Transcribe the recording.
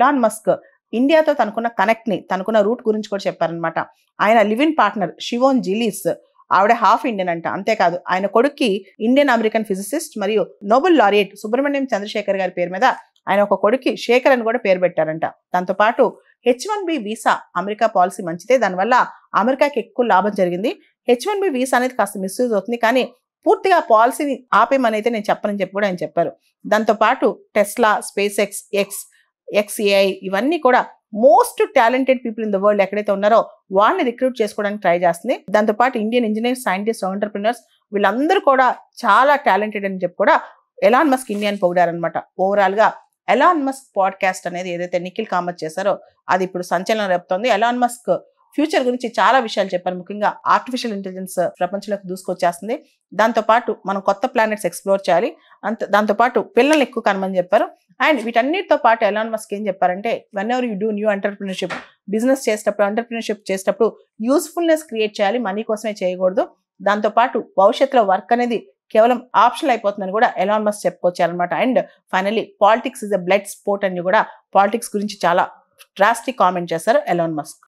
Elon Musk ఇండియాతో తనకున్న connect ని, తనకున్న రూట్ గురించి కూడా చెప్పారనమాట. ఆయన లివ్ ఇన్ పార్ట్నర్ షివోన్ జిలీస్, ఆవిడ హాఫ్ ఇండియన్ అంట. అంతేకాదు ఆయన కొడుక్కి ఇండియన్ అమెరికన్ ఫిజిసిస్ట్ మరియు నోబెల్ లారియట్ సుబ్రహ్మణ్యం చంద్రశేఖర్ గారి పేరు మీద ఆయన ఒక కొడుక్కి శేఖర్ అని కూడా పేరు పెట్టారంట. దాంతో పాటు H1B వీసా అమెరికా పాలసీ మంచిదే, దానివల్ల అమెరికాకి ఎక్కువ లాభం జరిగింది. H1B వీసా అనేది కాస్త మిస్యూజ్ అవుతుంది, కానీ పూర్తిగా పాలసీని ఆపేమని అయితే నేను చెప్పనని చెప్పి కూడా ఆయన చెప్పారు. దాంతో పాటు టెస్లా, స్పేస్ XAI ఇవన్నీ కూడా most talented people in the world ఎక్కడైతే ఉన్నారో వాళ్ళని రిక్రూట్ చేసుకోవడానికి ట్రై చేస్తుంది. దాంతో పాటు ఇండియన్ ఇంజనీర్స్, సైంటిస్ట్, ఎంటర్‌ప్రెన్యూర్స్ వీళ్ళందరూ కూడా చాలా టాలెంటెడ్ అని చెప్పి కూడా ఎలాన్ మస్క్ ఇండియాని పొగిడారనమాట. ఓవరాల్ గా ఎలాన్ మస్క్ పాడ్కాస్ట్ అనేది ఏదైతే నిఖిల్ కామత్ చేశారో అది ఇప్పుడు సంచలనం రేపుతోంది. ఎలాన్ మస్క్ ఫ్యూచర్ గురించి చాలా విషయాలు చెప్పారు. ముఖ్యంగా ఆర్టిఫిషియల్ ఇంటెలిజెన్స్ ప్రపంచంలోకి దూసుకొచ్చేస్తుంది. దాంతోపాటు మనం కొత్త ప్లానెట్స్ ఎక్స్ప్లోర్ చేయాలి, దాంతోపాటు పిల్లల్ని ఎక్కువ కనమని చెప్పారు. అండ్ వీటన్నిటితో పాటు ఎలాన్ మస్క్ ఏం చెప్పారంటే, when ever you do new entrepreneurship, business చేసేటప్పుడు, ఎంటర్‌ప్రెన్యూర్‌షిప్ చేసేటప్పుడు యూస్ఫుల్నెస్ క్రియేట్ చేయాలి, మనీ కోసమే చేయకూడదు. దాంతోపాటు భవిష్యత్తులో వర్క్ అనేది కేవలం ఆప్షనల్ అయిపోతుందని కూడా ఎలాన్ మస్క్ చెప్పుకొచ్చారనమాట. And finally politics is a blood sport అని కూడా పాలిటిక్స్ గురించి చాలా డ్రాస్టిక్ కామెంట్ చేశారు ఎలాన్ మస్క్.